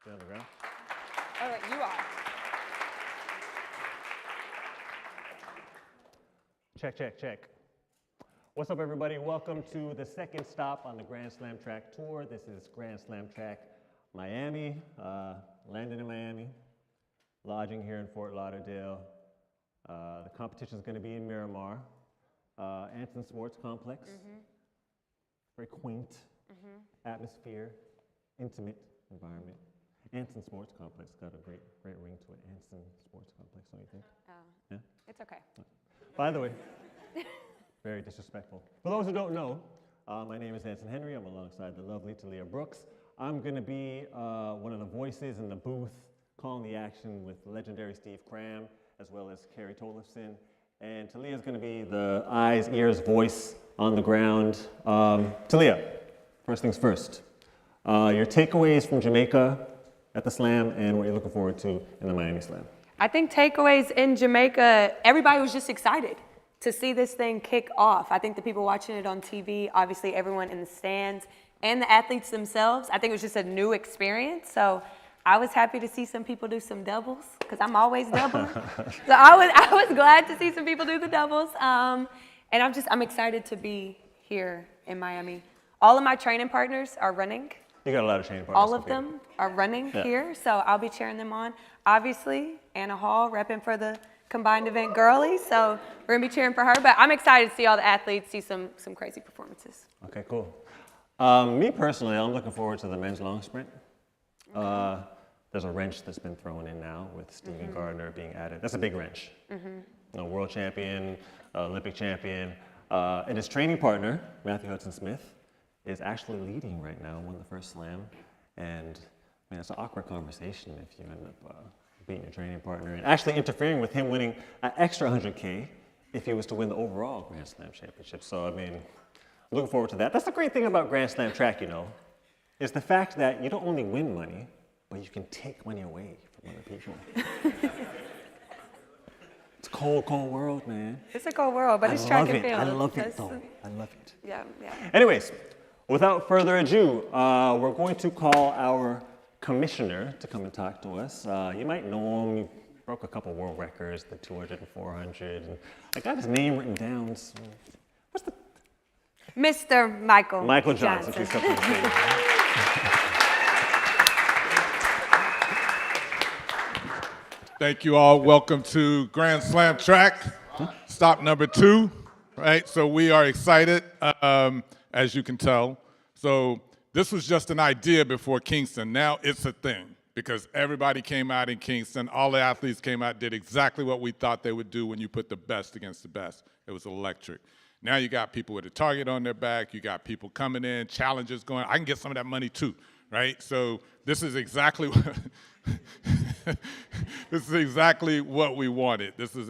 Stay on the ground. All right, you are. Check, check, check. What's up, everybody? Welcome to the second stop on the Grand Slam Track Tour. This is Grand Slam Track Miami, landing in Miami, lodging here in Fort Lauderdale. The competition is going to be in Miramar, Anson Sports Complex. Very quaint atmosphere, intimate environment. Anson Sports Complex got a great ring to it. Anson Sports Complex, don't you think? Yeah? It's okay. By the way, very disrespectful. For those who don't know, my name is Anson Henry. I'm alongside the lovely Talia Brooks. I'm going to be one of the voices in the booth calling the action with legendary Steve Cram, as well as Carrie Tollefson. And Talia's going to be the eyes, ears, voice on the ground. Talia, first things first. Your takeaways from Jamaica at the Slam and what you're looking forward to in the Miami Slam. I think takeaways in Jamaica, everybody was just excited to see this thing kick off. I think the people watching it on TV, obviously everyone in the stands, and the athletes themselves, I think it was just a new experience. So I was happy to see some people do some doubles, because I'm always doubling. So I was glad to see some people do the doubles. And I'm excited to be here in Miami. All of my training partners are running. You got a lot of training partners. All of them are running here, so I'll be cheering them on. Obviously, Anna Hall repping for the combined event girlies, so we're gonna be cheering for her. But I'm excited to see all the athletes see some crazy performances. Okay, cool. Me personally, I'm looking forward to the men's long sprint. There's a wrench that's been thrown in now with Stephen Gardner being added. That's a big wrench. World champion, Olympic champion, and his training partner, Matthew Hudson-Smith, is actually leading right now, won the first slam. And man, it's an awkward conversation if you end up beating your training partner and actually interfering with him winning an extra 100K if he was to win the overall Grand Slam championship. So, I mean, I'm looking forward to that. That's the great thing about Grand Slam track, you know, is the fact that you don't only win money, but you can take money away from other people. It's a cold, cold world, man. It's a cold world, but it's track and field. I love it, though. I love it. Yeah. Anyways, without further ado, we're going to call our commissioner to come and talk to us. You might know him. He broke a couple world records, the 200 and 400. And I got his name written down. So what's the... Mr. Michael Johnson. Please come to the stage. Thank you all. Welcome to Grand Slam Track, stop number 2. Right, so we are excited, as you can tell. So this was just an idea before Kingston. Now it's a thing because everybody came out in Kingston. All the athletes came out, did exactly what we thought they would do when you put the best against the best. It was electric. Now you got people with a target on their back. You got people coming in, challenges going. I can get some of that money too, right? So this is exactly what this is exactly what we wanted. This was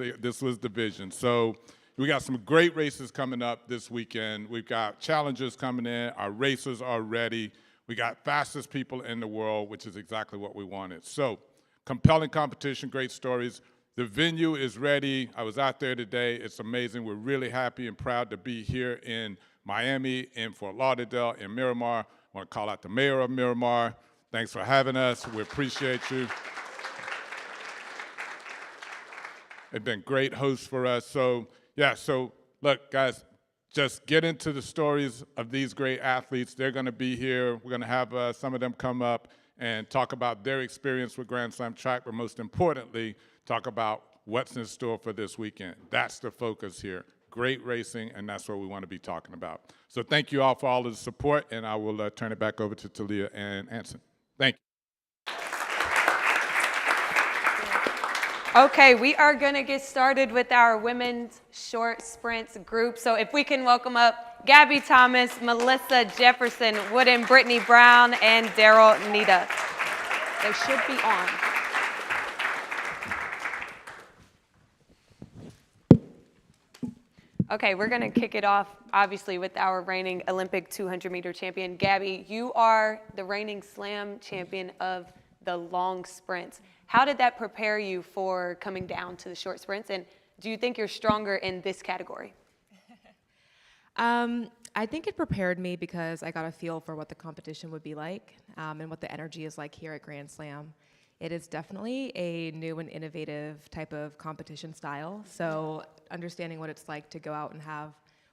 the vision. So we got some great races coming up this weekend. We've got challengers coming in. Our racers are ready. We got fastest people in the world, which is exactly what we wanted. So compelling competition, great stories. The venue is ready. I was out there today. It's amazing. We're really happy and proud to be here in Miami, in Fort Lauderdale, in Miramar. I want to call out the mayor of Miramar. Thanks for having us. We appreciate you. They've been great hosts for us. So look, guys, just get into the stories of these great athletes. They're going to be here. We're going to have some of them come up and talk about their experience with Grand Slam track, but most importantly, talk about what's in store for this weekend. That's the focus here. Great racing, and that's what we want to be talking about. So thank you all for all of the support, and I will turn it back over to Talia and Anson. Thank you. Okay, we are gonna get started with our women's short sprints group. So if we can welcome up Gabby Thomas, Melissa Jefferson, Wooden, Brittany Brown, and Daryl Nita. They should be on. Okay, we're gonna kick it off, obviously, with our reigning Olympic 200-meter champion. Gabby, you are the reigning slam champion of the long sprints. How did that prepare you for coming down to the short sprints? And do you think you're stronger in this category? I think it prepared me because I got a feel for what the competition would be like and what the energy is like here at Grand Slam. It is definitely a new and innovative type of competition style. So understanding what it's like to go out and have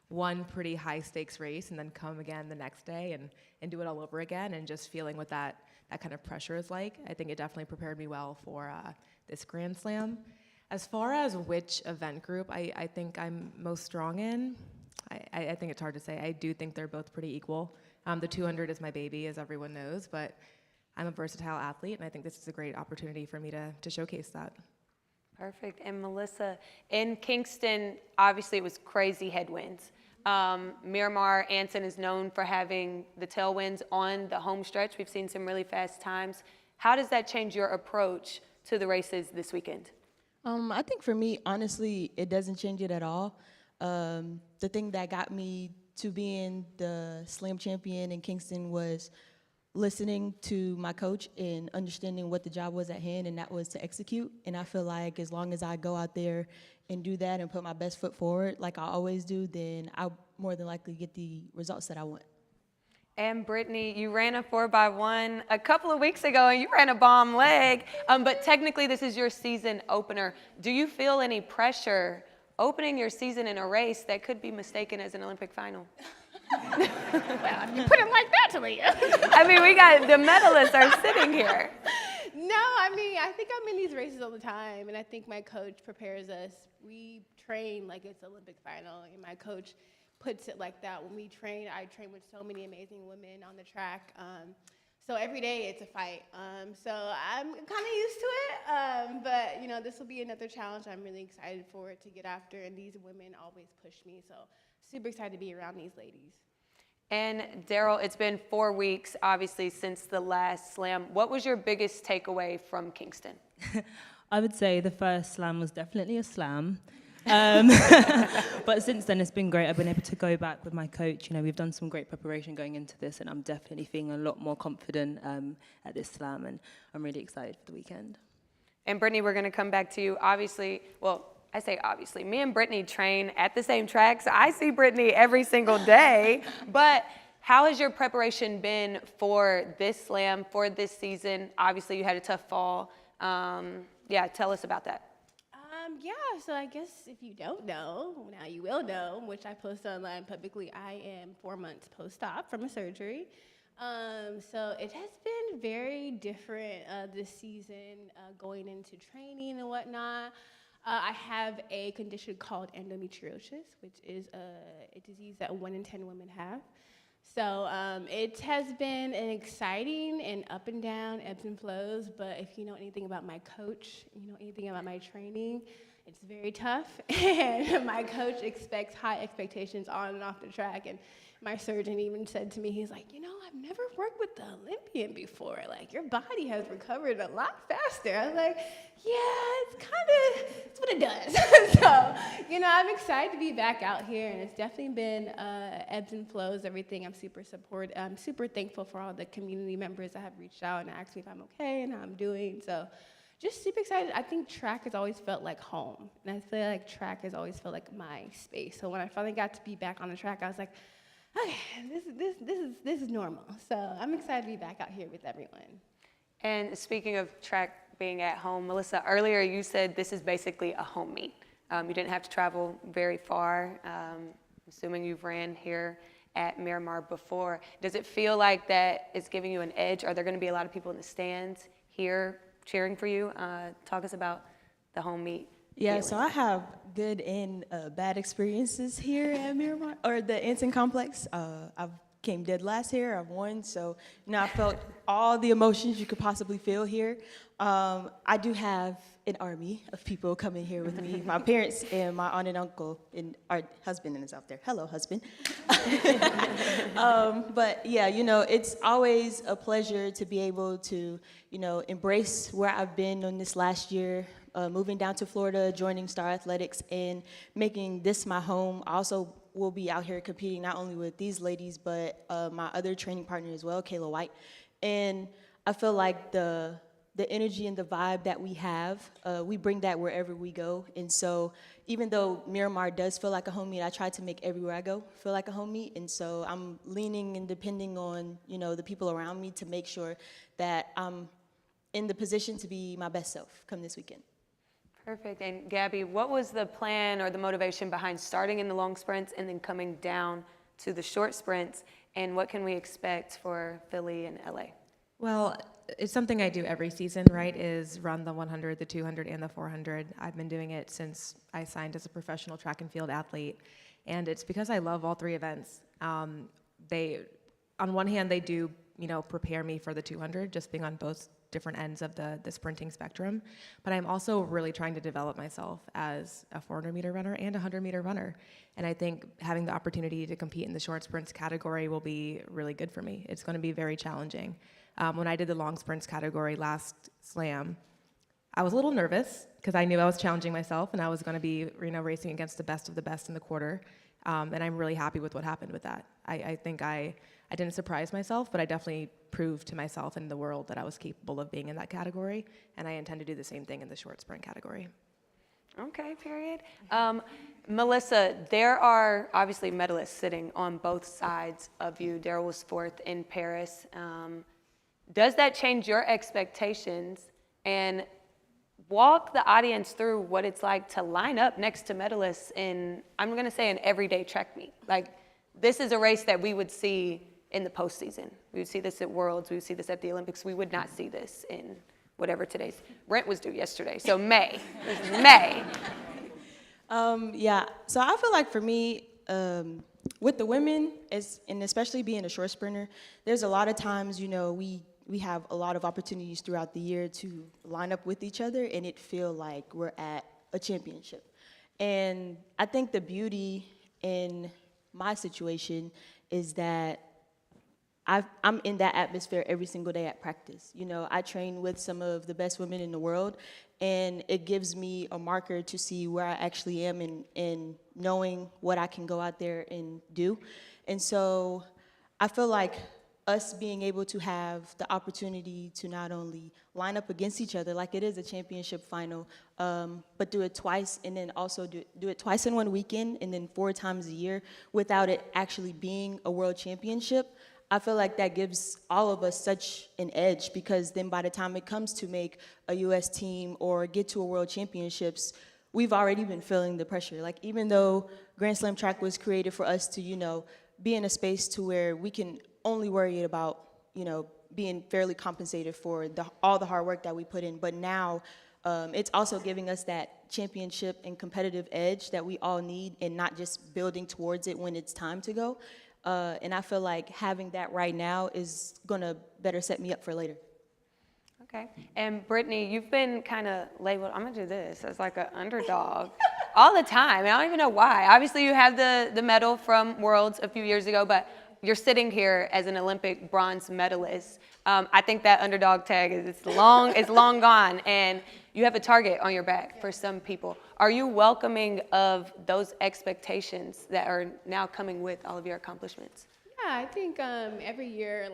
one pretty high stakes race and then come again the next day and do it all over again, and just feeling what that kind of pressure is like, I think it definitely prepared me well for this Grand Slam. As far as which event group I think I'm most strong in, I think it's hard to say. I do think they're both pretty equal. The 200 is my baby, as everyone knows, but I'm a versatile athlete, and I think this is a great opportunity for me to showcase that. Perfect. And Melissa, in Kingston, obviously it was crazy headwinds. Miramar Anson is known for having the tailwinds on the home stretch. We've seen some really fast times. How does that change your approach to the races this weekend? I think for me, honestly, it doesn't change it at all. The thing that got me to being the slam champion in Kingston was listening to my coach and understanding what the job was at hand, and that was to execute. And I feel like as long as I go out there and do that and put my best foot forward like I always do, then I'll more than likely get the results that I want. And Brittany, you ran a 4x1 a couple of weeks ago, and you ran a bomb leg, but technically this is your season opener. Do you feel any pressure opening your season in a race that could be mistaken as an Olympic final? Well, you put it like that, Talia. I mean, we got the medalists are sitting here. No, I mean, I think I'm in these races all the time, and I think my coach prepares us. We train like it's Olympic final, and my coach puts it like that. When we train, I train with so many amazing women on the track. So every day it's a fight. So I'm kind of used to it, but you know, this will be another challenge I'm really excited for it to get after, and these women always push me, so super excited to be around these ladies. And Daryl, it's been 4 weeks, obviously, since the last slam. What was your biggest takeaway from Kingston? I would say the first slam was definitely a slam. But since then, it's been great. I've been able to go back with my coach. You know, we've done some great preparation going into this, and I'm definitely feeling a lot more confident at this slam, and I'm really excited for the weekend. And Brittany, we're going to come back to you. Obviously, well, I say obviously, me and Brittany train at the same track, so I see Brittany every single day. But how has your preparation been for this slam, for this season? Obviously, you had a tough fall. Yeah, tell us about that. Yeah, so I guess if you don't know, now you will know, which I post online publicly. I am 4 months post-op from a surgery. So it has been very different this season, going into training and whatnot. I have a condition called endometriosis, which is a disease that 1 in 10 women have. So it has been an exciting and up and down, ebbs and flows, but if you know anything about my coach, you know anything about my training, it's very tough, and my coach expects high expectations on and off the track, and my surgeon even said to me, he's like, you know, I've never worked with the Olympian before, like, your body has recovered a lot faster. I was like, yeah, it's what it does. So, you know, I'm excited to be back out here, and it's definitely been ebbs and flows, everything. I'm super thankful for all the community members that have reached out and asked me if I'm okay and how I'm doing, so just super excited. I think track has always felt like home, and I feel like track has always felt like my space. So when I finally got to be back on the track, I was like, okay, this is normal. So I'm excited to be back out here with everyone. And speaking of track being at home, Melissa, earlier you said this is basically a home meet. You didn't have to travel very far. Assuming you've ran here at Miramar before, does it feel like that it's giving you an edge? Are there going to be a lot of people in the stands here cheering for you? Talk us about the home meet. Yeah, so I have good and bad experiences here at Miramar, or the Anson Complex. I've came dead last here, I've won, so you know, I felt all the emotions you could possibly feel here. I do have an army of people coming here with me. My parents and my aunt and uncle, and our husband is out there. Hello, husband. But yeah, you know, it's always a pleasure to be able to, you know, embrace where I've been on this last year, moving down to Florida, joining Star Athletics, and making this my home. I also will be out here competing not only with these ladies, but my other training partner as well, Kayla White. And I feel like the the energy and the vibe that we have, we bring that wherever we go. And so even though Miramar does feel like a home meet, I try to make everywhere I go feel like a home meet. And so I'm leaning and depending on, the people around me to make sure that I'm in the position to be my best self come this weekend. Perfect. And Gabby, what was the plan or the motivation behind starting in the long sprints and then coming down to the short sprints? And what can we expect for Philly and LA? Well, it's something I do every season, right, is run the 100, the 200, and the 400. I've been doing it since I signed as a professional track and field athlete, and it's because I love all three events. On one hand, they do, prepare me for the 200, just being on both different ends of the sprinting spectrum, but I'm also really trying to develop myself as a 400-meter runner and a 100-meter runner, and I think having the opportunity to compete in the short sprints category will be really good for me. It's going to be very challenging. When I did the long sprints category last slam, I was a little nervous because I knew I was challenging myself and I was going to be, racing against the best of the best in the quarter. And I'm really happy with what happened with that. I think I didn't surprise myself, but I definitely proved to myself and the world that I was capable of being in that category. And I intend to do the same thing in the short sprint category. Okay, period. Melissa, there are obviously medalists sitting on both sides of you. Daryl was fourth in Paris. Does that change your expectations? And walk the audience through what it's like to line up next to medalists in, I'm going to say, an everyday track meet. Like, this is a race that we would see in the postseason. We would see this at Worlds. We would see this at the Olympics. We would not see this in whatever today's. Rent was due yesterday, so May. This is May. Yeah, so I feel like for me, with the women, and especially being a short sprinter, there's a lot of times, we have a lot of opportunities throughout the year to line up with each other and it feel like we're at a championship. And I think the beauty in my situation is that I'm in that atmosphere every single day at practice. I train with some of the best women in the world, and it gives me a marker to see where I actually am in knowing what I can go out there and do. And so I feel like us being able to have the opportunity to not only line up against each other like it is a championship final, but do it twice, and then also do it twice in one weekend and then 4 times a year without it actually being a world championship. I feel like that gives all of us such an edge, because then by the time it comes to make a US team or get to a world championships, we've already been feeling the pressure. Like, even though Grand Slam track was created for us to, be in a space to where we can only worry about, being fairly compensated for all the hard work that we put in. But now it's also giving us that championship and competitive edge that we all need, and not just building towards it when it's time to go. And I feel like having that right now is gonna better set me up for later. Okay. And Brittany, you've been kind of labeled, I'm gonna do this, as like an underdog all the time. And I don't even know why. Obviously you have the medal from Worlds a few years ago, but you're sitting here as an Olympic bronze medalist. I think that underdog tag is long gone, and you have a target on your back for some people. Are you welcoming of those expectations that are now coming with all of your accomplishments? Yeah, I think every year,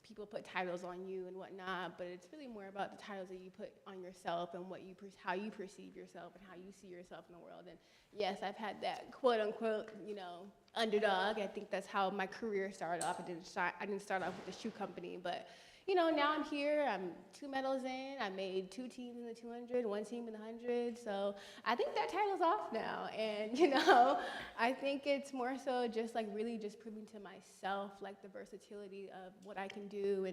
people put titles on you and whatnot, but it's really more about the titles that you put on yourself and how you perceive yourself and how you see yourself in the world. And yes, I've had that quote unquote, underdog. I think that's how my career started off. I didn't start off with the shoe company, but now I'm here. I'm 2 medals in. I made 2 teams in the 200, 1 team in the 100. So I think that title's off now. And I think it's more so just really just proving to myself the versatility of what I can do,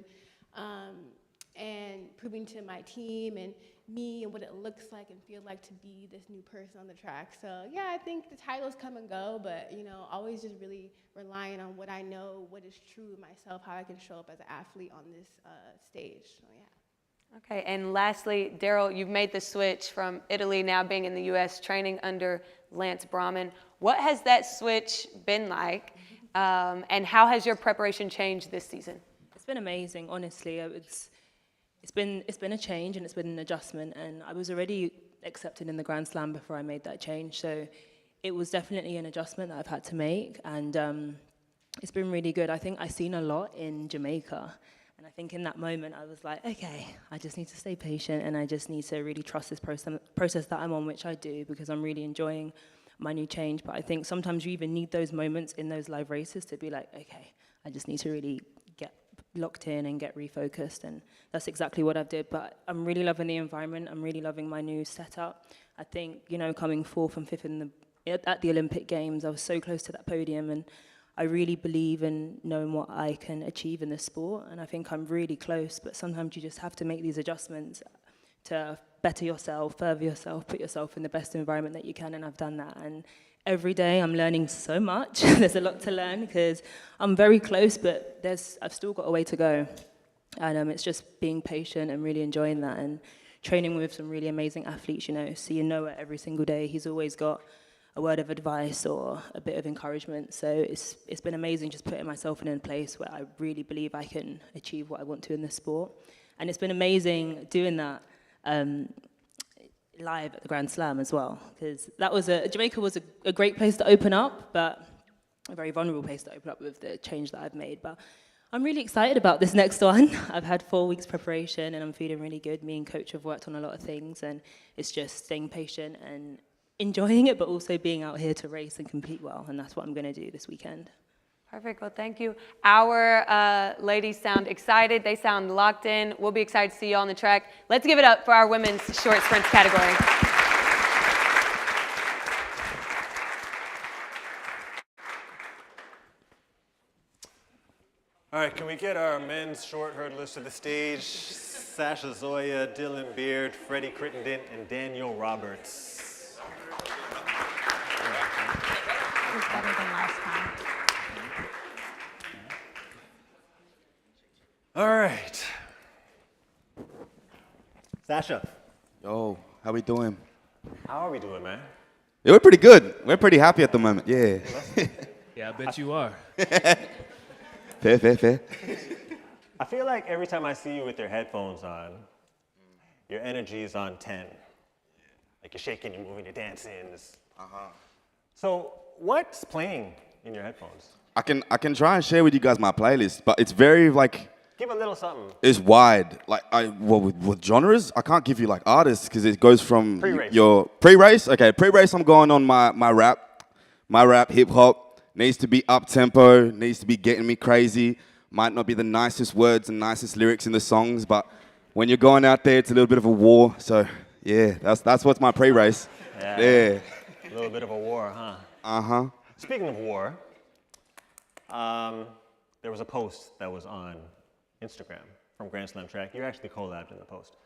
and proving to my team and me and what it looks like and feel like to be this new person on the track. So yeah, I think the titles come and go, but always just really relying on what I know, what is true of myself, how I can show up as an athlete on this stage. So yeah. Okay, and lastly, Daryl, you've made the switch from Italy, now being in the US, training under Lance Brahman. What has that switch been like, and how has your preparation changed this season? It's been amazing, honestly. It's been a change, and it's been an adjustment, and I was already accepted in the Grand Slam before I made that change, so it was definitely an adjustment that I've had to make, and it's been really good. I think I've seen a lot in Jamaica, And I think in that moment, I was like, okay, I just need to stay patient and I just need to really trust this process that I'm on, which I do because I'm really enjoying my new change. But I think sometimes you even need those moments in those live races to be like, okay, I just need to really get locked in and get refocused. And that's exactly what I've did. But I'm really loving the environment. I'm really loving my new setup. I think, you know, coming 4th and 5th at the Olympic Games, I was so close to that podium, and I really believe in knowing what I can achieve in this sport, and I think I'm really close, but sometimes you just have to make these adjustments to better yourself, further yourself, put yourself in the best environment that you can, and I've done that. And every day I'm learning so much. There's a lot to learn because I'm very close, but I've still got a way to go. And it's just being patient and really enjoying that and training with some really amazing athletes, you know, seeing Noah every single day. He's always got a word of advice or a bit of encouragement. So it's been amazing just putting myself in a place where I really believe I can achieve what I want to in this sport. And it's been amazing doing that live at the Grand Slam as well, because Jamaica was a great place to open up, but a very vulnerable place to open up with the change that I've made. But I'm really excited about this next one. I've had 4 weeks preparation and I'm feeling really good. Me and coach have worked on a lot of things, and it's just staying patient and enjoying it, but also being out here to race and compete well, and that's what I'm going to do this weekend. Perfect. Well, thank you. Our ladies sound excited. They sound locked in. We'll be excited to see you on the track. Let's give it up for our women's short sprints category. All right, can we get our men's short hurdlers to the stage? Sasha Zoya, Dylan Beard, Freddie Crittenden, and Daniel Roberts. It was better than last time. All right. Sasha, Yo, how we doing? how are we doing, man? Yeah, we're pretty good. We're pretty happy at the moment. Yeah. Yeah, I bet you are. Fair. I feel like every time I see you with your headphones on, your energy is on 10. Like you're shaking, you're moving, you're dancing. So what's playing in your headphones? I can try and share with you guys my playlist, but it's very like Give a little something. it's wide. Like with genres, I can't give you like artists because it goes from Pre-race. your pre-race. Okay, pre-race. I'm going on my rap. My rap, hip hop needs to be up tempo. Needs to be getting me crazy. Might not be the nicest words and nicest lyrics in the songs, but when you're going out there, it's a little bit of a war. So yeah, that's what's my pre-race. Yeah. A little bit of a war, huh? Uh-huh. Speaking of war, there was a post that was on Instagram from Grand Slam Track. You actually collabed in the post.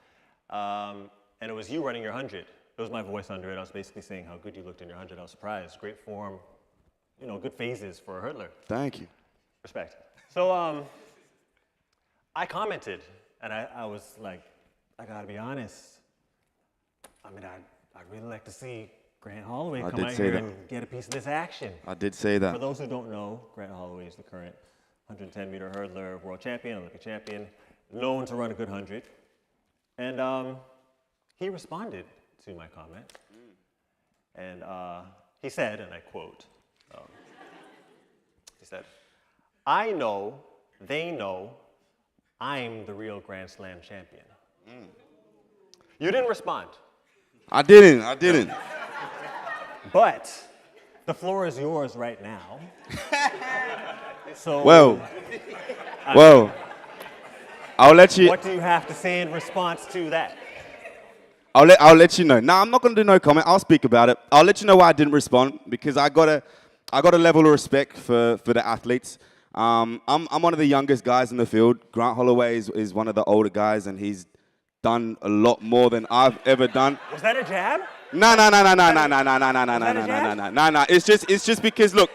And it was you running your 100. It was my voice under it. I was basically saying how good you looked in your 100. I was surprised. Great form, you know, good phases for a hurdler. Thank you. Respect. So I commented, and I was like, I gotta be honest. I mean, I'd really like to see Grant Holloway I come did out say here that. and get a piece of this action. I did say that. For those who don't know, Grant Holloway is the current 110-meter hurdler, world champion, Olympic champion, known to run a good 100. And he responded to my comment. And he said, and I quote, he said, "I know, they know, I'm the real Grand Slam champion." You didn't respond, I didn't. but the floor is yours right now. So Well, I'll let you. what do you have to say in response to that? I'll let you know. Nah, I'm not gonna do no comment. I'll speak about it. I'll let you know why I didn't respond because I got a level of respect for the athletes. I'm one of the youngest guys in the field. Grant Holloway is one of the older guys, and he's done a lot more than I've ever done. Was that a jab? No. It's just because look,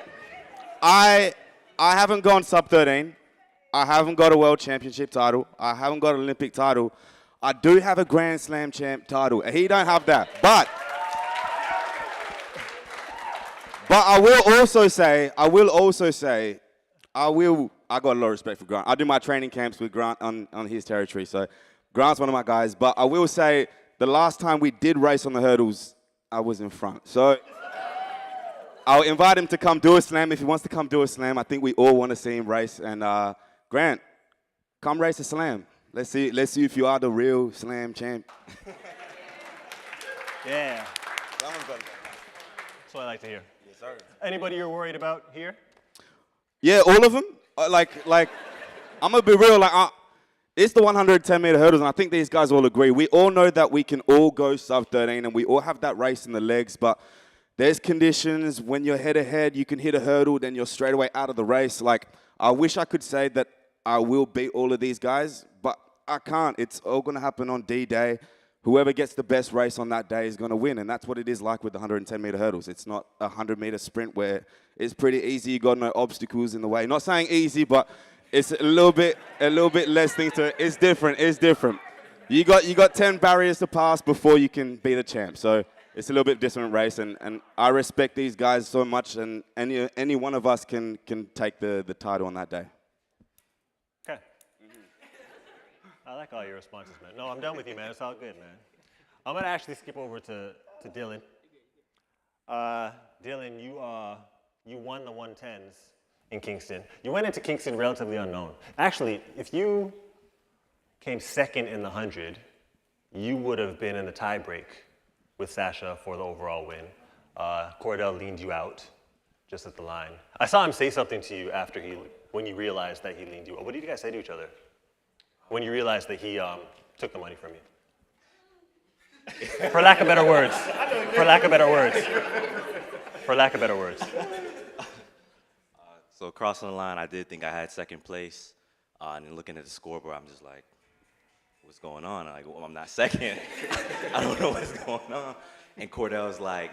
I haven't gone sub 13. I haven't got a world championship title. I haven't got an Olympic title. I do have a Grand Slam champ title. He don't have that. But I will also say, I got a lot of respect for Grant. I do my training camps with Grant on his territory. So Grant's one of my guys. But I will say the last time we did race on the hurdles, I was in front. So I'll invite him to come do a slam if he wants to come do a slam. I think we all want to see him race. And Grant, come race a slam. Let's see if you are the real slam champ. Yeah. That's what I like to hear. Yes, sir. Anybody you're worried about here? Yeah, all of them. Like, I'm gonna be real. It's the 110-meter hurdles, and I think these guys all agree. We all know that we can all go sub 13, and we all have that race in the legs. But there's conditions when you're head ahead, you can hit a hurdle, then you're straight away out of the race. Like, I wish I could say that I will beat all of these guys, but I can't. It's all gonna happen on D-Day. Whoever gets the best race on that day is going to win, and that's what it is like with the 110-meter hurdles. It's not a 100-meter sprint where it's pretty easy. You got no obstacles in the way. Not saying easy, but it's a little bit less things to it. It's different. It's different. You got 10 barriers to pass before you can be the champ. So it's a little bit different race, and I respect these guys so much, and any one of us can take the title on that day. Okay. I like all your responses, man. No, I'm done with you, man. It's all good, man. I'm going to actually skip over to Dylan. Dylan, you won the 110s in Kingston. You went into Kingston relatively unknown. Actually, if you came second in the 100, you would have been in the tie break with Sasha for the overall win. Cordell leaned you out just at the line. I saw him say something to you after when you realized that he leaned you out. What did you guys say to each other when you realized that he took the money from you? For lack of better words. For lack of better words. For lack of better words. So crossing the line, I did think I had second place. And then looking at the scoreboard, I'm just like, what's going on? I'm like, well, I'm not second. I don't know what's going on. And Cordell's like,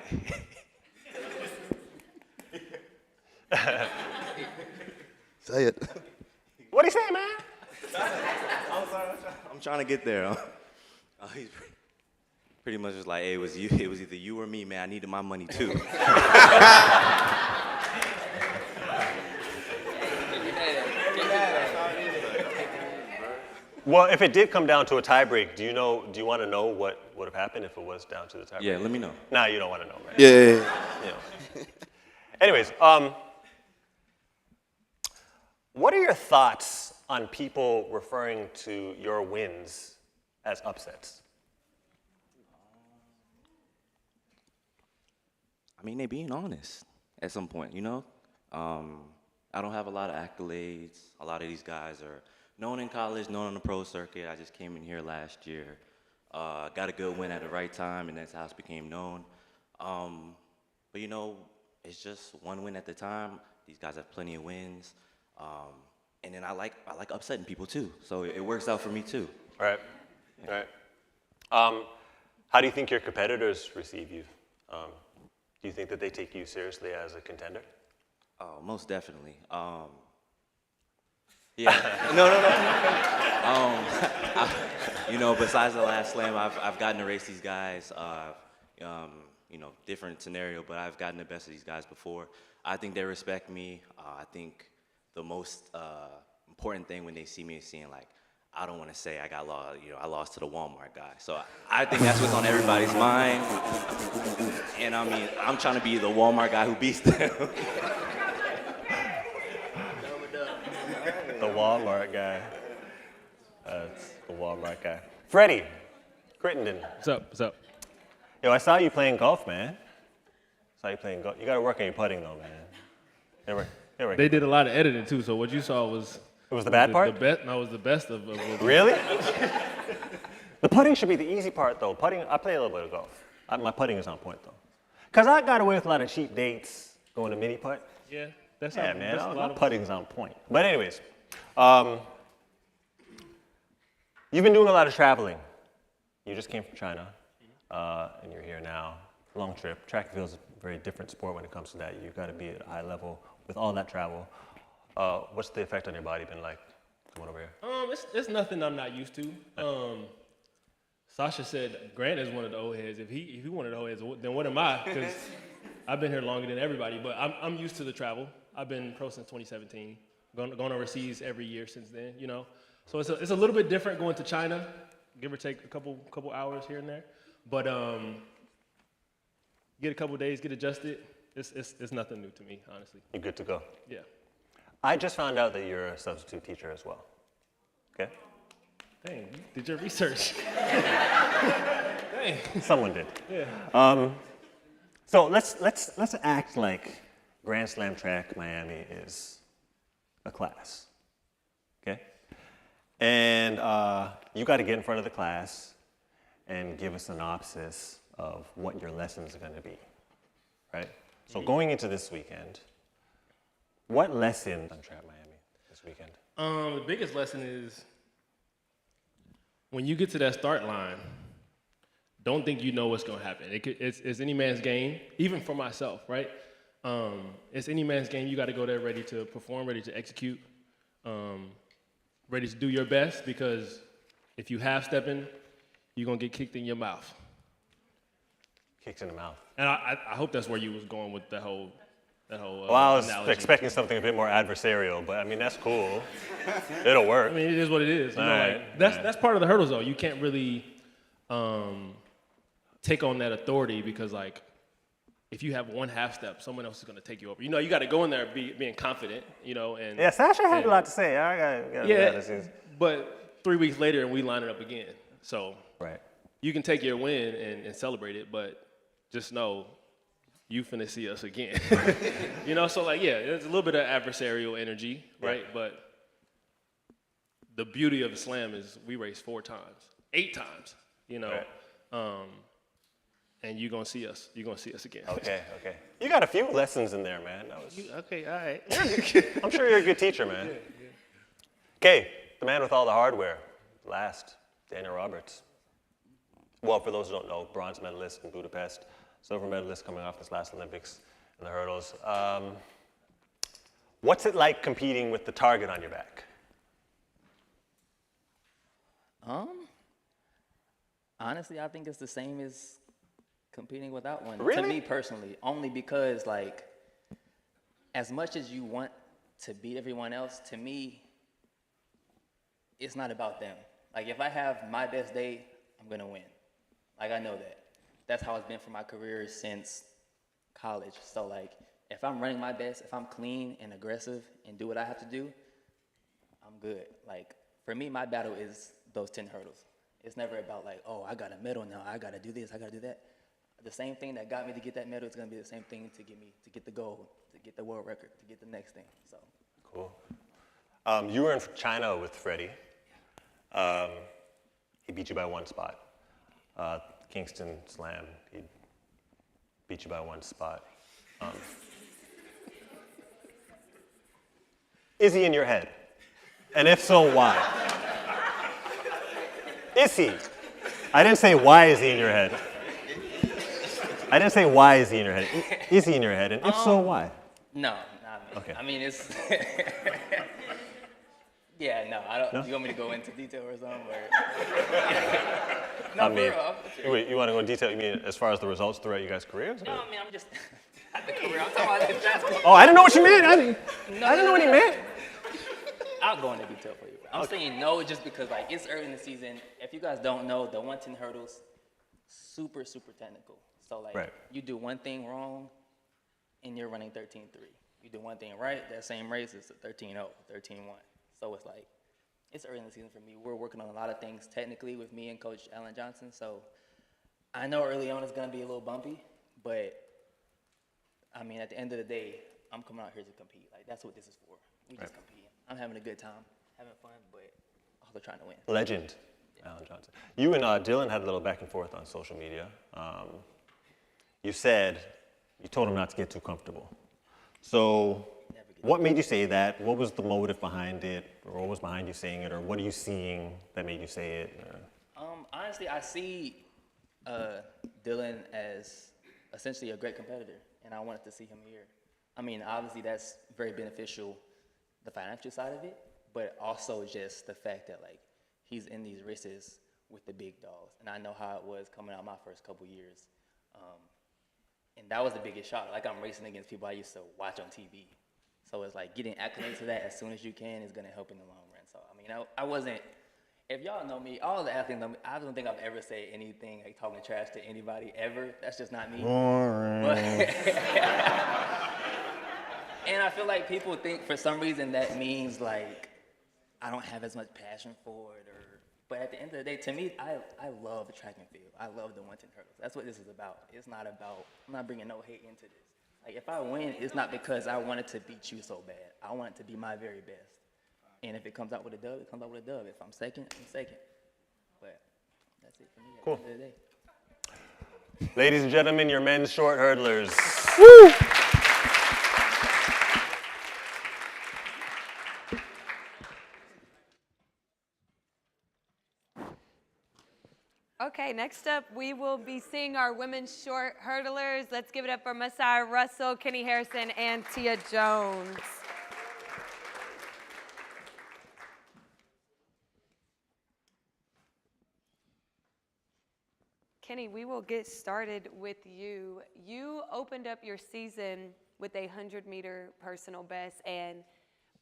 say it. What'd he say, man? I'm trying to get there. He's pretty much just like, hey, it was either you or me, man. I needed my money too. Well, if it did come down to a tiebreak, do you want to know what would have happened if it was down to the tiebreak? Yeah, let me know. Nah, you don't want to know, right? Yeah. You know. Anyways, what are your thoughts on people referring to your wins as upsets? I mean, they being honest at some point, you know? I don't have a lot of accolades. A lot of these guys are known in college, known on the pro circuit. I just came in here last year. Got a good win at the right time, and that's how it became known. But you know, it's just one win at the time. These guys have plenty of wins. And then I like upsetting people too. So it works out for me too. Right. Yeah. Right. How do you think your competitors receive you? Do you think that they take you seriously as a contender? Oh, most definitely. Yeah. No. You know, besides the last slam, I've gotten to race these guys. You know, different scenario, but I've gotten the best of these guys before. I think they respect me. I think the most important thing when they see me is seeing, like, I don't want to say I lost to the Walmart guy. So I think that's what's on everybody's mind. And I mean, I'm trying to be the Walmart guy who beats them. The Walmart guy. That's the Walmart guy. Freddie, Crittenden. What's up? What's up? Yo, I saw you playing golf, man. Saw you playing golf. You got to work on your putting, though, man. They did a lot of editing too, so what you saw was. It was the bad part? No, it was the best of Really? The putting should be the easy part, though. Putting, I play a little bit of golf. My putting is on point, though. Because I got away with a lot of cheap dates going to mini putt. Yeah, that's Yeah, how, man, that's a lot my of putting's on point. But anyways, you've been doing a lot of traveling. You just came from China, and you're here now. Long trip. Track and field is a very different sport when it comes to that. You've got to be at a high level with all that travel. What's the effect on your body been like coming over here? it's nothing I'm not used to. Sasha said Grant is one of the old heads. If he one of the old heads, then what am I? Because I've been here longer than everybody. But I'm used to the travel. I've been pro since 2017. Going overseas every year since then. You know, so it's a little bit different going to China, give or take a couple hours here and there. But get a couple days, get adjusted. It's nothing new to me, honestly. You're good to go. Yeah. I just found out that you're a substitute teacher as well. Okay? Dang, you did your research. Dang. Someone did. Yeah. So let's act like Grand Slam Track Miami is a class. Okay? And you got to get in front of the class and give a synopsis of what your lessons are going to be, right? So going into this weekend, what lesson on Track Miami this weekend? The biggest lesson is when you get to that start line, don't think you know what's going to happen. It's any man's game, even for myself, right? It's any man's game. You got to go there ready to perform, ready to execute, ready to do your best, because if you half-stepping, you're going to get kicked in your mouth. Kicked in the mouth. And I hope that's where you was going with that whole Well, I was analogy. expecting something a bit more adversarial, but I mean, that's cool. It'll work. I mean, it is what it is. You know, Alright, like, that's part of the hurdles, though. You can't really take on that authority because, like, if you have one half step, someone else is going to take you over. You know, you got to go in there being confident, you know. And Yeah, Sasha had a lot to say. I got yeah, but 3 weeks later, and we line it up again. So right. You can take your win and celebrate it, but just know you finna see us again. You know, so like, yeah, there's a little bit of adversarial energy, right? Yeah. But the beauty of the slam is we race 4 times, 8 times, you know. Right. And you're gonna see us. You're gonna see us again. Okay. You got a few lessons in there, man. Okay, all right. I'm sure you're a good teacher, man. Yeah. Okay, the man with all the hardware. Last, Daniel Roberts. Well, for those who don't know, bronze medalist in Budapest, silver medalist coming off this last Olympics in the hurdles. What's it like competing with the target on your back? Honestly, I think it's the same as competing without one. Really? To me personally, only because like, as much as you want to beat everyone else, to me, it's not about them. Like if I have my best day, I'm gonna win. Like I know that. That's how it's been for my career since college. So like, if I'm running my best, if I'm clean and aggressive and do what I have to do, I'm good. Like for me, my battle is those 10 hurdles. It's never about like, oh, I got a medal now, I gotta do this, I gotta do that. The same thing that got me to get that medal is gonna be the same thing to get the gold, to get the world record, to get the next thing. So cool. You were in China with Freddie. He beat you by 1 spot. Kingston Slam, he beat you by 1 spot. Is he in your head? And if so, why? Is he? I didn't say why is he in your head. I didn't say why is he in your head. Is he in your head? And if so, why? no, not me. Okay. I mean, it's yeah, no, I don't. No? You want me to go into detail or something? Or... I mean, wait, you want to go in detail? You mean as far as the results throughout you guys' careers? No, I mean, I'm just at the career. I'm talking about the basketball. Oh, I didn't know what you meant. I didn't know what he meant. I'll go into detail for you. I'm saying no just because like it's early in the season. If you guys don't know, the 110 hurdles, super technical. So like you do one thing wrong and you're running 13-3. You do one thing right, that same race is a 13-0, 13-1. So it's like, it's early in the season for me. We're working on a lot of things technically with me and Coach Alan Johnson. So I know early on it's gonna be a little bumpy, but I mean, at the end of the day, I'm coming out here to compete. Like that's what this is for. We just compete. I'm having a good time, having fun, but also trying to win. Legend, Alan Johnson. You and Dylan had a little back and forth on social media. You told him not to get too comfortable. So what made you say that? What was the motive behind it? Or what was behind you saying it? Or what are you seeing that made you say it? Honestly, I see Dylan as essentially a great competitor, and I wanted to see him here. I mean, obviously that's very beneficial, the financial side of it, but also just the fact that like he's in these races with the big dogs, and I know how it was coming out my first couple years. And that was the biggest shock. Like I'm racing against people I used to watch on TV. So it's like getting acclimated to that as soon as you can is gonna help in the long run. So I mean, I wasn't, if y'all know me, all the athletes know me, I don't think I've ever said anything like talking trash to anybody ever. That's just not me. But and I feel like people think for some reason that means like I don't have as much passion for it, but at the end of the day, to me, I love the track and field. I love the 110 hurdles. That's what this is about. It's not about, I'm not bringing no hate into this. Like, if I win, it's not because I wanted to beat you so bad. I want it to be my very best. And if it comes out with a dub, it comes out with a dub. If I'm second, I'm second. But that's it for me at the end of the day. Ladies and gentlemen, your men's short hurdlers. Okay, next up, we will be seeing our women's short hurdlers. Let's give it up for Masai Russell, Kenny Harrison, and Tia Jones. Kenny, we will get started with you. You opened up your season with a 100-meter personal best, and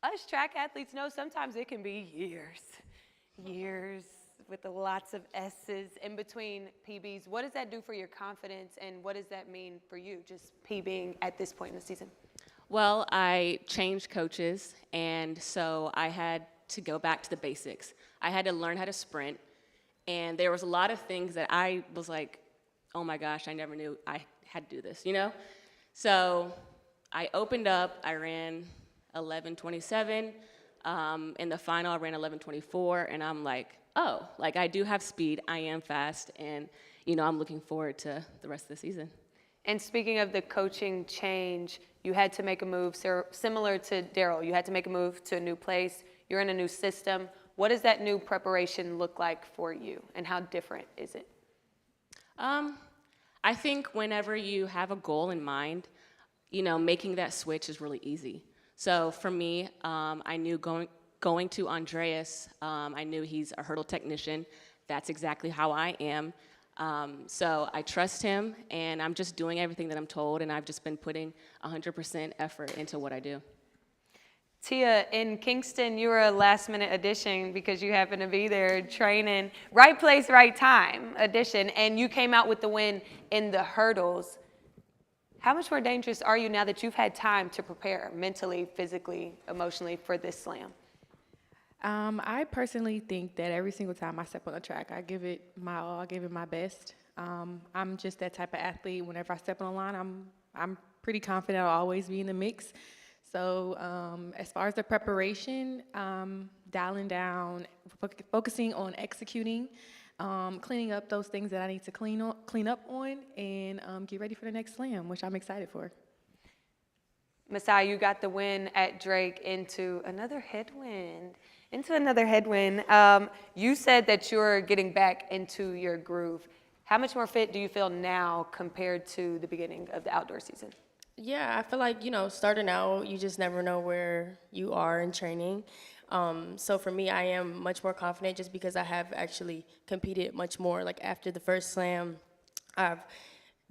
us track athletes know sometimes it can be years with lots of S's in between PBs. What does that do for your confidence, and what does that mean for you, just PBing at this point in the season? Well, I changed coaches, and so I had to go back to the basics. I had to learn how to sprint, and there was a lot of things that I was like, oh my gosh, I never knew I had to do this, you know? So I opened up, I ran 11:27. In the final, I ran 11:24, and I'm like, oh, like I do have speed, I am fast, and you know, I'm looking forward to the rest of the season. And speaking of the coaching change, you had to make a move similar to Daryl. You had to make a move to a new place. You're in a new system. What does that new preparation look like for you, and how different is it? I think whenever you have a goal in mind, you know, making that switch is really easy. So for me, I knew going to Andreas, I knew he's a hurdle technician. That's exactly how I am. So I trust him, and I'm just doing everything that I'm told, and I've just been putting 100% effort into what I do. Tia, in Kingston, you were a last-minute addition because you happened to be there training. Right place, right time addition, and you came out with the win in the hurdles. How much more dangerous are you now that you've had time to prepare mentally, physically, emotionally for this slam? I personally think that every single time I step on the track, I give it my all, I give it my best. I'm just that type of athlete. Whenever I step on the line, I'm pretty confident I'll always be in the mix. So as far as the preparation, dialing down, focusing on executing, cleaning up those things that I need to clean up on, and get ready for the next slam, which I'm excited for. Masai, you got the win at Drake into another headwind. You said that you're getting back into your groove. How much more fit do you feel now compared to the beginning of the outdoor season? Yeah, I feel like, you know, starting out, you just never know where you are in training. So for me, I am much more confident just because I have actually competed much more. Like after the first slam, I've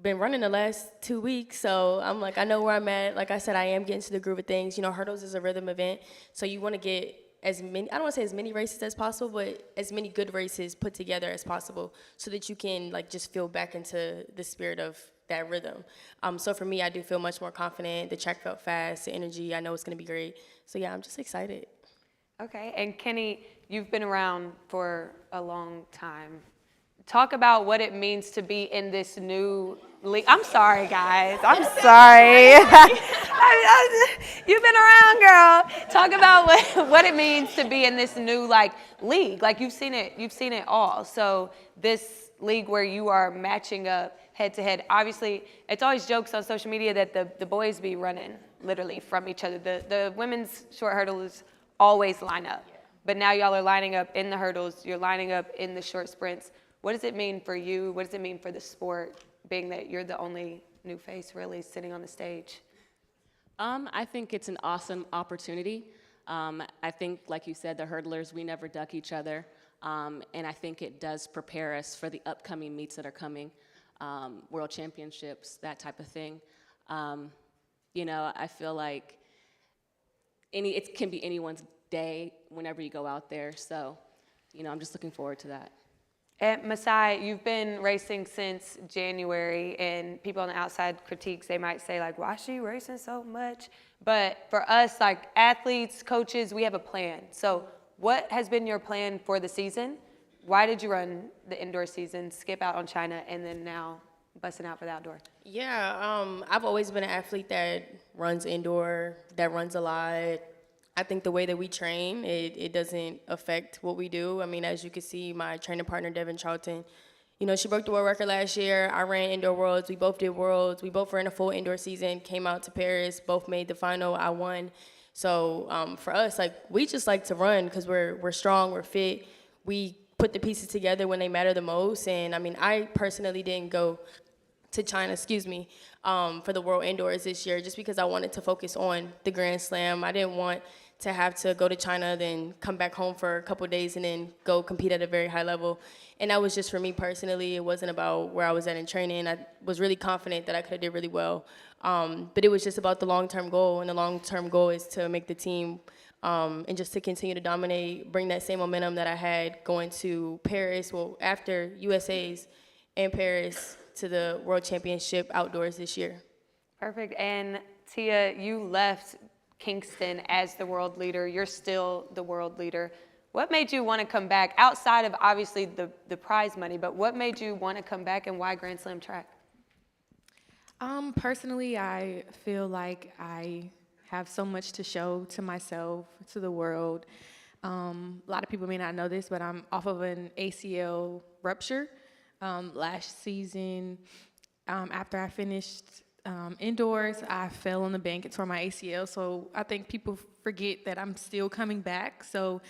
been running the last 2 weeks, so I'm like, I know where I'm at. Like I said, I am getting to the groove of things. You know, hurdles is a rhythm event, so you want to get as many, I don't want to say as many races as possible, but as many good races put together as possible so that you can like just feel back into the spirit of that rhythm. So for me, I do feel much more confident. The track felt fast, the energy, I know it's going to be great. So yeah, I'm just excited. Okay, and Kenny, you've been around for a long time. Talk about what it means to be in this new league. I'm sorry, guys. I'm sorry. You've been around, girl. Talk about what it means to be in this new league. Like you've seen it all. So this league where you are matching up head to head. Obviously, it's always jokes on social media that the boys be running literally from each other. The women's short hurdles always line up. But now y'all are lining up in the hurdles. You're lining up in the short sprints. What does it mean for you? What does it mean for the sport, being that you're the only new face really sitting on the stage? I think it's an awesome opportunity. I think, like you said, the hurdlers, we never duck each other. And I think it does prepare us for the upcoming meets that are coming, world championships, that type of thing. You know, I feel like it can be anyone's day whenever you go out there. So, you know, I'm just looking forward to that. And Masai, you've been racing since January, and people on the outside critiques, they might say like, why is she racing so much? But for us, like athletes, coaches, we have a plan. So what has been your plan for the season? Why did you run the indoor season, skip out on China, and then now busting out for the outdoor? Yeah, I've always been an athlete that runs indoor, that runs a lot. I think the way that we train, it doesn't affect what we do. I mean, as you can see, my training partner, Devin Charlton, you know, she broke the world record last year. I ran indoor worlds. We both did worlds. We both ran a full indoor season, came out to Paris, both made the final. I won. So for us, like, we just like to run because we're strong, we're fit. We put the pieces together when they matter the most. And I mean, I personally didn't go to China, for the World Indoors this year, just because I wanted to focus on the Grand Slam. I didn't want to have to go to China, then come back home for a couple of days and then go compete at a very high level. And that was just for me personally. It wasn't about where I was at in training. I was really confident that I could have did really well. But it was just about the long-term goal, and the long-term goal is to make the team and just to continue to dominate, bring that same momentum that I had going to Paris, well, after USA's and Paris, to the World Championship outdoors this year. Perfect. And Tia, you left Kingston as the world leader. You're still the world leader. What made you want to come back, outside of obviously the prize money, but what made you want to come back, and why Grand Slam track? Personally, I feel like I have so much to show to myself, to the world. A lot of people may not know this, but I'm off of an ACL rupture. Last season, after I finished indoors, I fell on the bank and tore my ACL. So I think people forget that I'm still coming back. So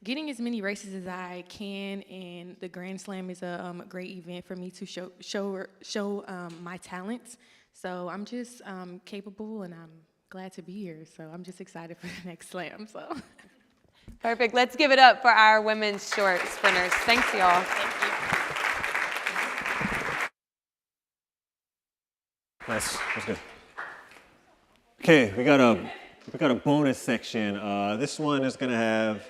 getting as many races as I can, and the Grand Slam is a great event for me to show my talents. So I'm just capable, and I'm glad to be here. So I'm just excited for the next slam. So. Perfect. Let's give it up for our women's short sprinters. Thanks, y'all. Thank you. Nice. That's good. Okay, we got a bonus section. This one is gonna have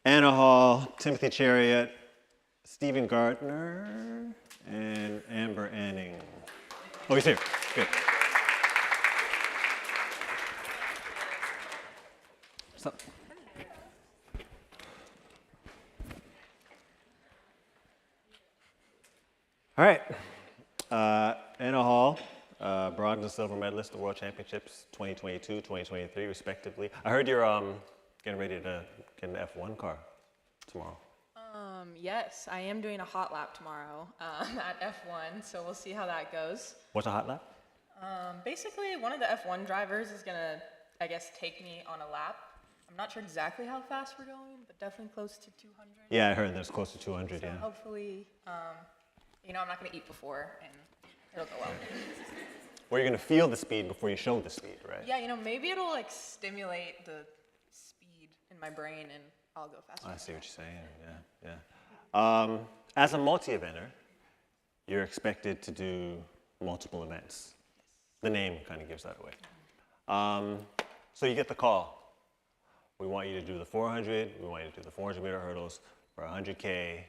Anna Hall, Timothy Chariot, Stephen Gardner, and Amber Anning. Oh, he's here. Good. Stop. All right. Anna Hall, bronze and silver medalist at the World Championships 2022, 2023, respectively. I heard you're getting ready to get an F1 car tomorrow. Yes, I am doing a hot lap tomorrow at F1, so we'll see how that goes. What's a hot lap? Basically, one of the F1 drivers is gonna, I guess, take me on a lap. I'm not sure exactly how fast we're going, but definitely close to 200. Yeah, I heard that's close to 200, So yeah. hopefully, I'm not gonna eat before, and it'll go well. Well, you're gonna feel the speed before you show the speed, right? Yeah, maybe it'll like stimulate the speed in my brain, and I'll go faster. I see what you're saying, yeah. As a multi-eventer, you're expected to do multiple events. The name kind of gives that away. So you get the call. We want you to do the 400, we want you to do the 400-meter hurdles for 100K.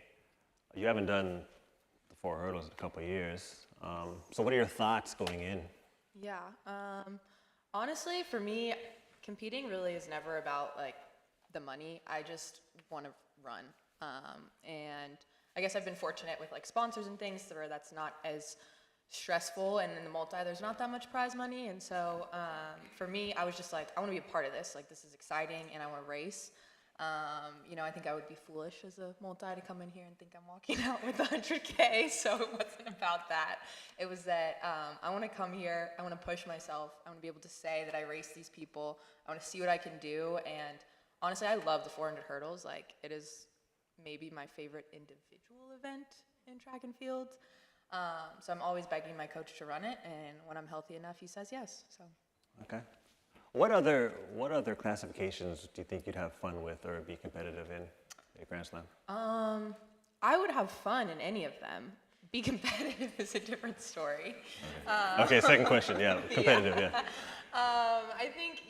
You haven't done the 4 hurdles in a couple of years. So what are your thoughts going in? Yeah, honestly, for me, competing really is never about like the money. I just want to run. And I guess I've been fortunate with like sponsors and things where that's not as stressful, and in the multi there's not that much prize money, and so for me I was just like, I want to be a part of this, like this is exciting and I want to race. I think I would be foolish as a multi to come in here and think I'm walking out with 100K, so it wasn't about that. It was that I want to come here, I want to push myself, I want to be able to say that I raced these people, I want to see what I can do, and honestly I love the 400 hurdles. Like, it is maybe my favorite individual event in track and field. So I'm always begging my coach to run it, and when I'm healthy enough, he says yes. So. Okay. What other classifications do you think you'd have fun with or be competitive in a Grand Slam? I would have fun in any of them. Be competitive is a different story. Okay, second question. Yeah, competitive. Yeah. I think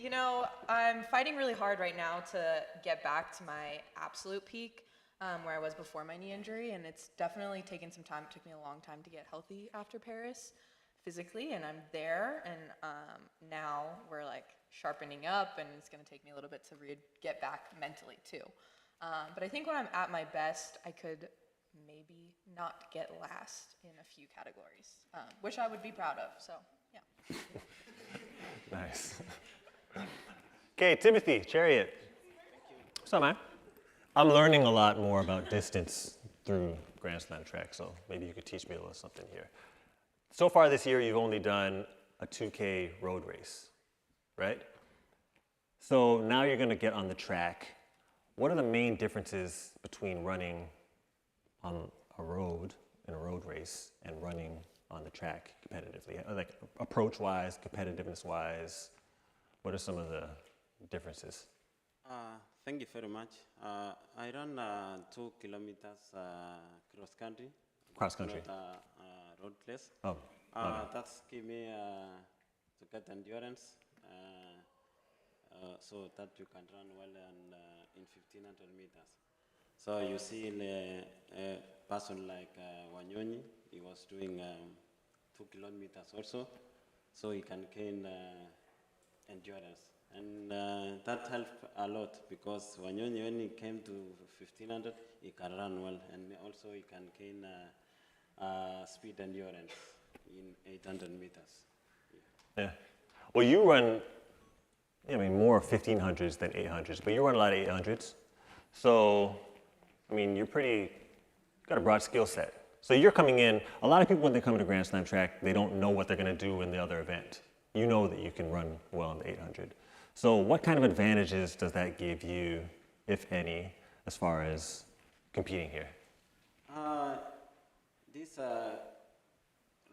I'm fighting really hard right now to get back to my absolute peak. Where I was before my knee injury, and it's definitely taken some time. It took me a long time to get healthy after Paris physically, and I'm there, and now we're like sharpening up, and it's going to take me a little bit to get back mentally too. But I think when I'm at my best, I could maybe not get last in a few categories, which I would be proud of. So, yeah. Nice. Okay, Timothy, Chariot. What's up, man? I'm learning a lot more about distance through Grand Slam track, so maybe you could teach me a little something here. So far this year, you've only done a 2K road race, right? So now you're going to get on the track. What are the main differences between running on a road, in a road race, and running on the track competitively? Like approach-wise, competitiveness-wise, what are some of the differences? Thank you very much. I run 2 kilometers cross country. Cross country. Not road race. Oh. That's give me to get endurance, so that you can run well and in 1500 meters. So you see a person like Wanyonyi, he was doing 2 kilometers also, so he can gain endurance. And that helped a lot because Wanyonyi, when he came to 1500, he can run well, and also he can gain speed endurance in 800 meters. Yeah. Well, you run, more 1500s than 800s, but you run a lot of 800s. So, you're got a broad skill set. So you're coming in, a lot of people when they come to Grand Slam track, they don't know what they're going to do in the other event. You know that you can run well in the 800. So what kind of advantages does that give you, if any, as far as competing here? This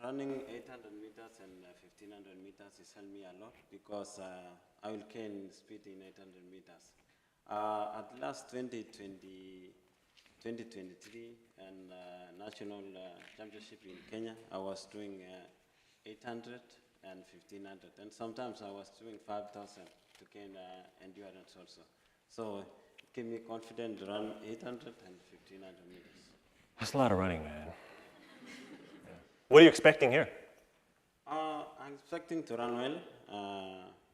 running 800 meters and 1500 meters has helped me a lot because I will gain speed in 800 meters. At last 2023 and national championship in Kenya, I was doing 800 and 1500, and sometimes I was doing 5,000 to gain endurance also. So it gave me confidence to run 800 and 1500 meters. That's a lot of running, man. Yeah. What are you expecting here? I'm expecting to run well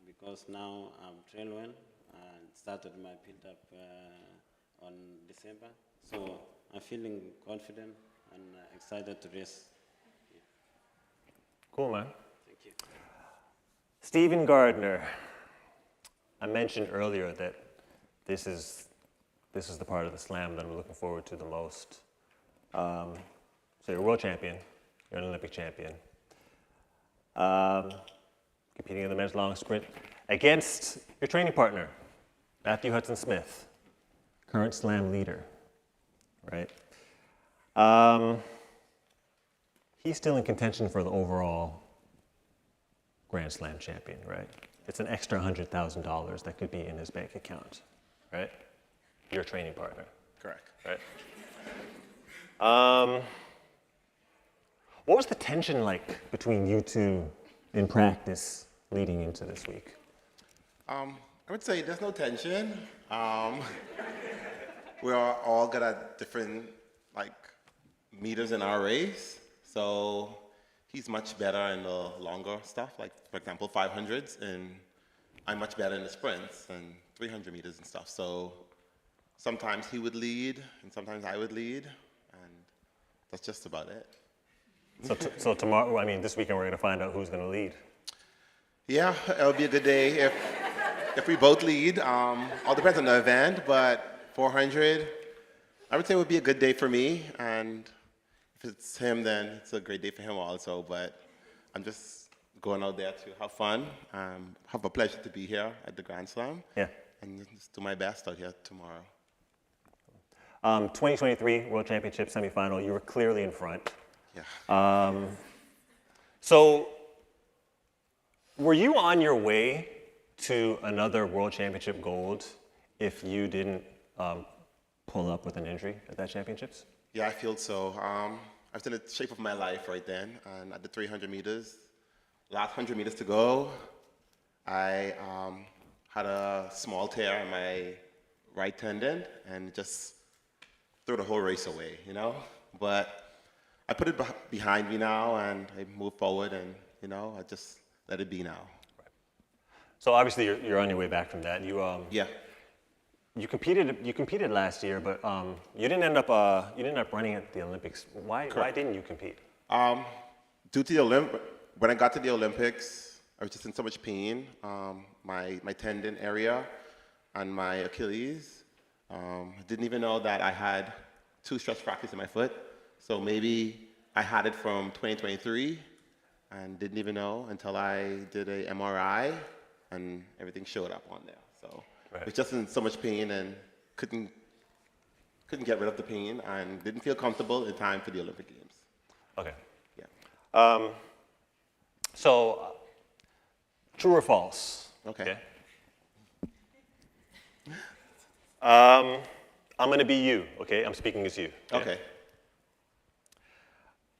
because now I'm trained well and started my build-up on December. So I'm feeling confident and excited to race. Yeah. Cool, man. Thank you. Stephen Gardner. I mentioned earlier that this is the part of the slam that I'm looking forward to the most. So you're a world champion, you're an Olympic champion, competing in the men's long sprint against your training partner, Matthew Hudson-Smith, current slam leader, right? He's still in contention for the overall Grand Slam champion, right? It's an extra $100,000 that could be in his bank account, right? Your training partner. Correct. Right? What was the tension like between you two in practice leading into this week? I would say there's no tension. We are all good at different meters in our race. So he's much better in the longer stuff, like for example 500s, and I'm much better in the sprints and 300 meters and stuff. So sometimes he would lead, and sometimes I would lead, and that's just about it. So tomorrow, this weekend, we're going to find out who's going to lead. Yeah, it'll be a good day if we both lead. All depends on the event, but 400, I would say it would be a good day for me, and if it's him, then it's a great day for him also. But I'm just going out there to have fun, have a pleasure to be here at the Grand Slam, and just do my best out here tomorrow. 2023 World Championship semifinal, you were clearly in front. Yeah. So were you on your way to another World Championship gold if you didn't pull up with an injury at that championships? Yeah, I feel so. I was in the shape of my life right then, and at the 300 meters, last 100 meters to go, I had a small tear in my right tendon and just threw the whole race away, But I put it behind me now, and I move forward, and I just let it be now. Right. So obviously you're on your way back from that. You yeah. You competed last year, but you didn't end up running at the Olympics. Why didn't you compete? Due to when I got to the Olympics, I was just in so much pain. My tendon area and my Achilles. Didn't even know that I had 2 stress fractures in my foot. So maybe I had it from 2023 and didn't even know until I did a MRI and everything showed up on there. So I was just in so much pain and couldn't get rid of the pain and didn't feel comfortable in time for the Olympic Games. Okay. Yeah. So, true or false? Okay. I'm going to be you, okay? I'm speaking as you. Okay.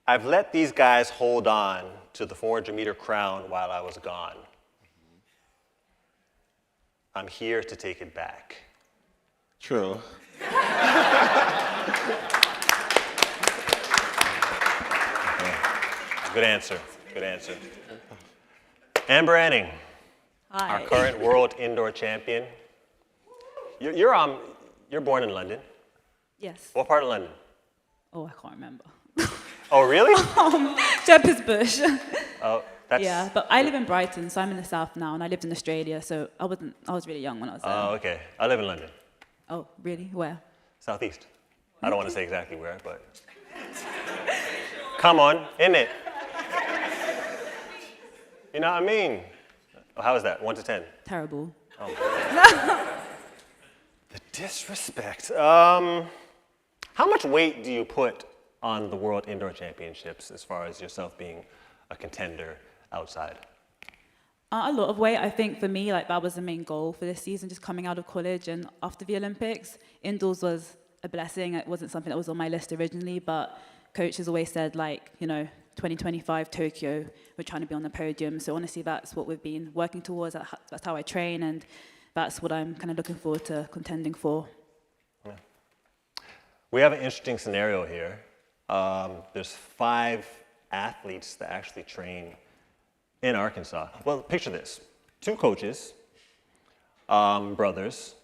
I've let these guys hold on to the 400-meter crown while I was gone. I'm here to take it back. True. Good answer. Good answer. Amber Anning, Hi. our current world indoor champion. You're born in London. Yes. What part of London? Oh, I can't remember. Oh, really? Shepherd's Bush. Oh, that's... Yeah, but I live in Brighton, so I'm in the south now, and I lived in Australia, so I was really young when I was there. Oh, okay. I live in London. Oh, really? Where? Southeast. I don't want to say exactly where, but... Come on, in it. You know what I mean? Oh, how is that? 1 to 10? Terrible. Oh. The disrespect. How much weight do you put on the World Indoor Championships as far as yourself being a contender outside? A lot of weight. I think for me, like that was the main goal for this season, just coming out of college and after the Olympics. Indoors was a blessing. It wasn't something that was on my list originally, but coaches always said, like, you know, 2025 Tokyo, we're trying to be on the podium. So honestly, that's what we've been working towards. That's how I train, and that's what I'm kind of looking forward to contending for. Yeah. We have an interesting scenario here. There's 5 athletes that actually train in Arkansas. Well, picture this. 2 coaches, brothers,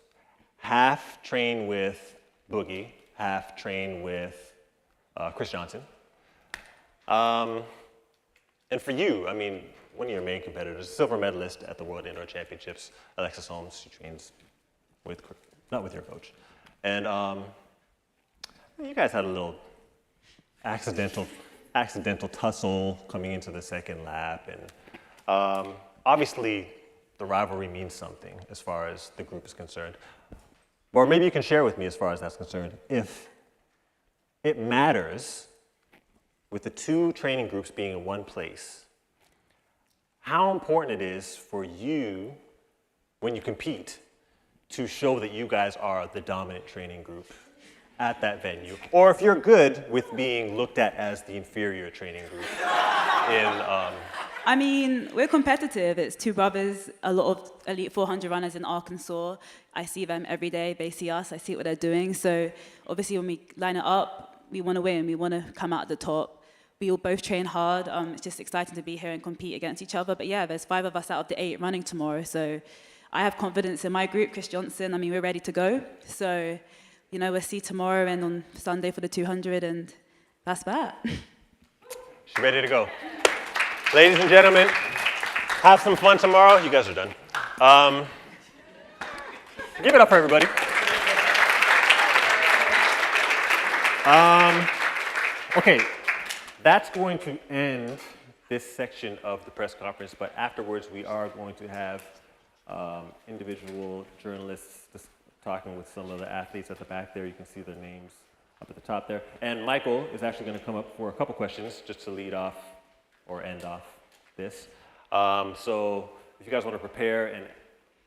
half train with Boogie, half train with Chris Johnson. And for you, I mean, one of your main competitors, silver medalist at the World Indoor Championships, Alexis Holmes, she trains with, not with your coach. And you guys had a little accidental tussle coming into the second lap. And obviously, the rivalry means something as far as the group is concerned. Or maybe you can share with me as far as that's concerned, if it matters with the 2 training groups being in one place, how important it is for you, when you compete, to show that you guys are the dominant training group at that venue. Or if you're good with being looked at as the inferior training group I mean, we're competitive. It's 2 brothers, a lot of elite 400 runners in Arkansas. I see them every day. They see us. I see what they're doing. So obviously when we line it up, we want to win. We want to come out at the top. We all both train hard. It's just exciting to be here and compete against each other. But yeah, there's 5 of us out of the 8 running tomorrow. So I have confidence in my group, Chris Johnson. I mean, we're ready to go. So, you know, we'll see tomorrow and on Sunday for the 200, and that's that. She's ready to go. Ladies and gentlemen, have some fun tomorrow. You guys are done. Give it up for everybody. Okay, that's going to end this section of the press conference, but afterwards we are going to have individual journalists talking with some of the athletes at the back there. You can see their names up at the top there. And Michael is actually going to come up for a couple questions just to lead off or end off this. So if you guys want to prepare and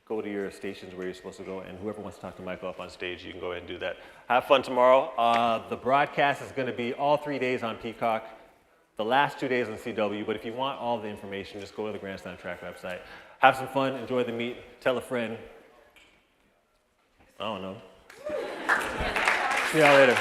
go to your stations where you're supposed to go, and whoever wants to talk to Michael up on stage, you can go ahead and do that. Have fun tomorrow. The broadcast is going to be all 3 days on Peacock, the last 2 days on CW, but if you want all the information, just go to the Grand Slam Track website. Have some fun, enjoy the meet, tell a friend. I don't know. See y'all later.